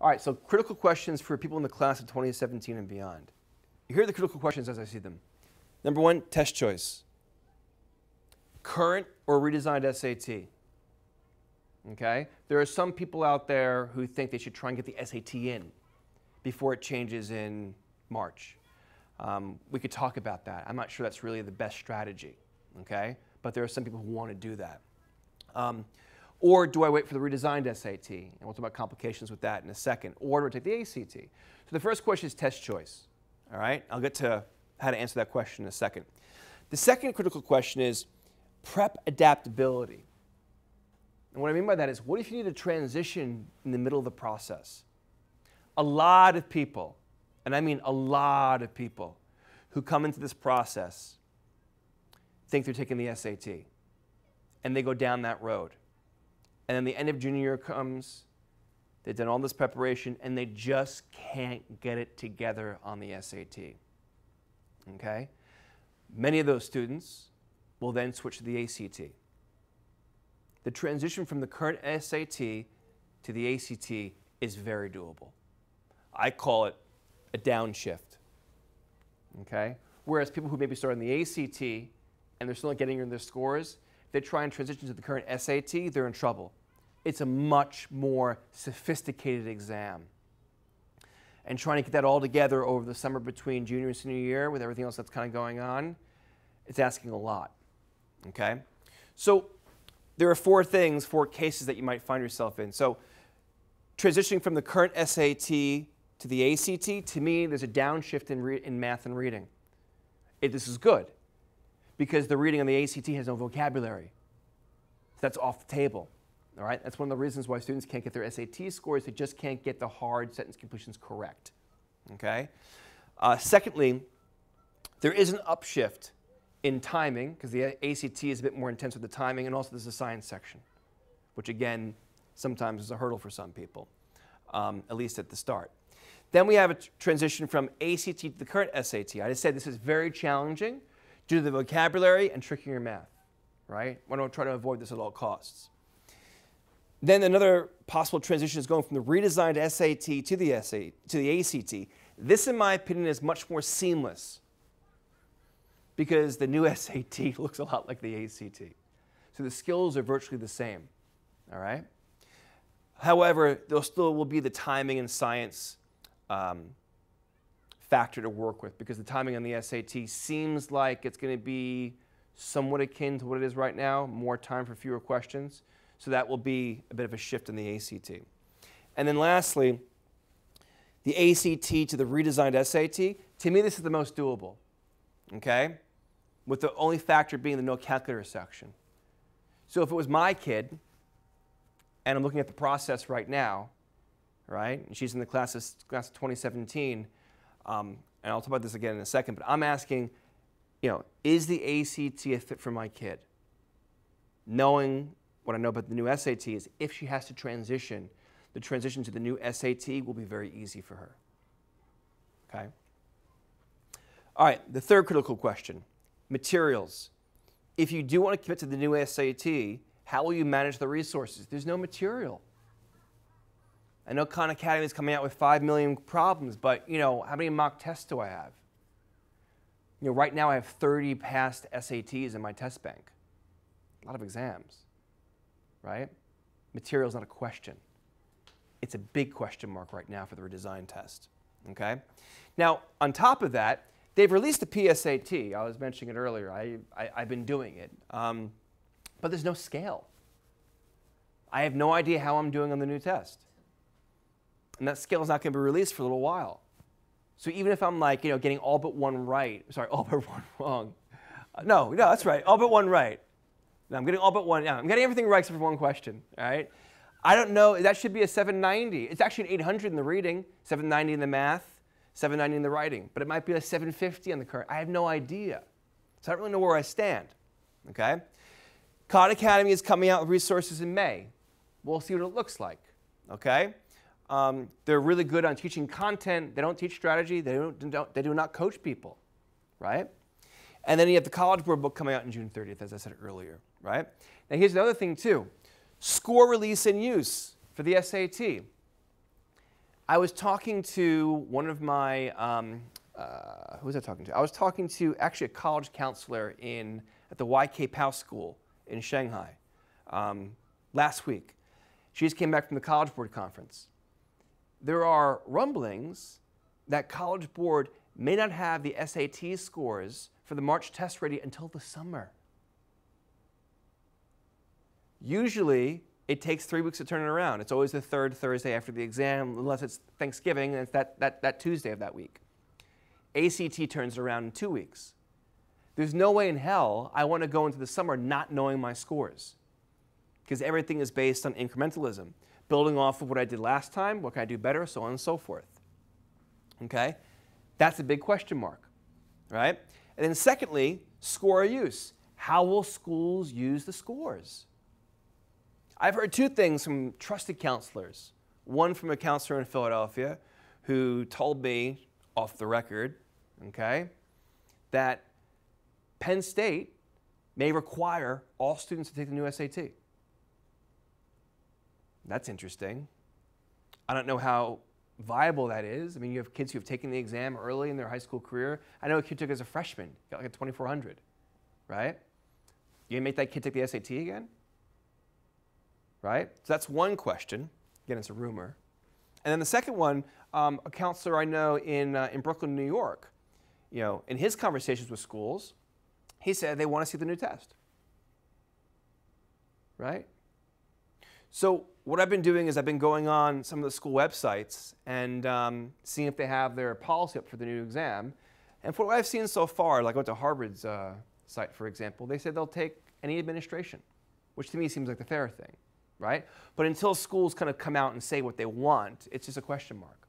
All right, so critical questions for people in the class of 2017 and beyond. Here are the critical questions as I see them. Number one, test choice. Current or redesigned SAT? Okay? There are some people out there who think they should try and get the SAT in before it changes in March. We could talk about that. I'm not sure that's really the best strategy, okay? But there are some people who want to do that. Or do I wait for the redesigned SAT? And we'll talk about complications with that in a second. Or do I take the ACT? So the first question is test choice, all right? I'll get to how to answer that question in a second. The second critical question is prep adaptability. And what I mean by that is, what if you need a transition in the middle of the process? A lot of people, and I mean a lot of people, who come into this process think they're taking the SAT, and they go down that road. And then the end of junior year comes, they've done all this preparation, and they just can't get it together on the SAT. Okay? Many of those students will then switch to the ACT. The transition from the current SAT to the ACT is very doable. I call it a downshift. Okay? Whereas people who maybe start on the ACT and they're still not getting their scores, if they try and transition to the current SAT, they're in trouble. It's a much more sophisticated exam. And trying to get that all together over the summer between junior and senior year with everything else that's kind of going on, it's asking a lot. Okay? So there are four cases that you might find yourself in. So transitioning from the current SAT to the ACT, to me, there's a downshift in math and reading. This is good because the reading on the ACT has no vocabulary. So that's off the table. All right? That's one of the reasons why students can't get their SAT scores. They just can't get the hard sentence completions correct. Okay? Secondly, there is an upshift in timing because the ACT is a bit more intense with the timing, and also there's a science section, which again, sometimes is a hurdle for some people, at least at the start. Then we have a transition from ACT to the current SAT. I just said this is very challenging due to the vocabulary and trickier math, right? We don't try to avoid this at all costs. Then another possible transition is going from the redesigned SAT to the ACT. This, in my opinion, is much more seamless because the new SAT looks a lot like the ACT. So the skills are virtually the same, all right? However, there still will be the timing and science factor to work with because the timing on the SAT seems like it's going to be somewhat akin to what it is right now, more time for fewer questions. So that will be a bit of a shift in the ACT. And then lastly, the ACT to the redesigned SAT, to me this is the most doable, okay? With the only factor being the no calculator section. So if it was my kid, and I'm looking at the process right now, right, and she's in the class of 2017, and I'll talk about this again in a second, but I'm asking, is the ACT a fit for my kid? Knowing what I know about the new SAT is if she has to transition, the transition to the new SAT will be very easy for her. Okay? All right, the third critical question, materials. If you do want to commit to the new SAT, how will you manage the resources? There's no material. I know Khan Academy is coming out with 5 million problems, but how many mock tests do I have? Right now I have 30 past SATs in my test bank. A lot of exams. Right? Material is not a question. It's a big question mark right now for the redesigned test. Okay? Now, on top of that, they've released a PSAT. I was mentioning it earlier. I've been doing it. But there's no scale. I have no idea how I'm doing on the new test. And that scale is not going to be released for a little while. So even if I'm like, getting all but one right, sorry, all but one wrong. No, that's right, all but one right. I'm getting all but one. Yeah, I'm getting everything right except for one question. All right. I don't know. That should be a 790. It's actually an 800 in the reading, 790 in the math, 790 in the writing. But it might be a 750 on the current. I have no idea. So I don't really know where I stand. Okay. Cod Academy is coming out with resources in May. We'll see what it looks like. Okay. They're really good on teaching content. They don't teach strategy. They do not coach people. Right. And then you have the College Board book coming out on June 30th, as I said earlier, right? Now here's another thing too. Score release and use for the SAT. I was talking to one of my, who was I talking to? I was talking to actually a college counselor at the YK Pao School in Shanghai last week. She just came back from the College Board conference. There are rumblings that College Board may not have the SAT scores for the March test ready until the summer. Usually, it takes 3 weeks to turn it around. It's always the third Thursday after the exam, unless it's Thanksgiving, and it's that Tuesday of that week. ACT turns it around in 2 weeks. There's no way in hell I want to go into the summer not knowing my scores, because everything is based on incrementalism, building off of what I did last time, what can I do better, so on and so forth. Okay? That's a big question mark, right? And then secondly, score use. How will schools use the scores? I've heard two things from trusted counselors. One from a counselor in Philadelphia who told me, off the record, okay, that Penn State may require all students to take the new SAT. That's interesting. I don't know how viable that is. I mean, you have kids who have taken the exam early in their high school career. I know a kid took it as a freshman, got like a 2400, right? You gonna make that kid take the SAT again? Right? So that's one question. Again, it's a rumor. And then the second one, a counselor I know in Brooklyn, New York, in his conversations with schools, he said they want to see the new test. Right? So what I've been doing is I've been going on some of the school websites and seeing if they have their policy up for the new exam. And for what I've seen so far, like I went to Harvard's site, for example, they said they'll take any administration, which to me seems like the fair thing. Right? But until schools kind of come out and say what they want, it's just a question mark.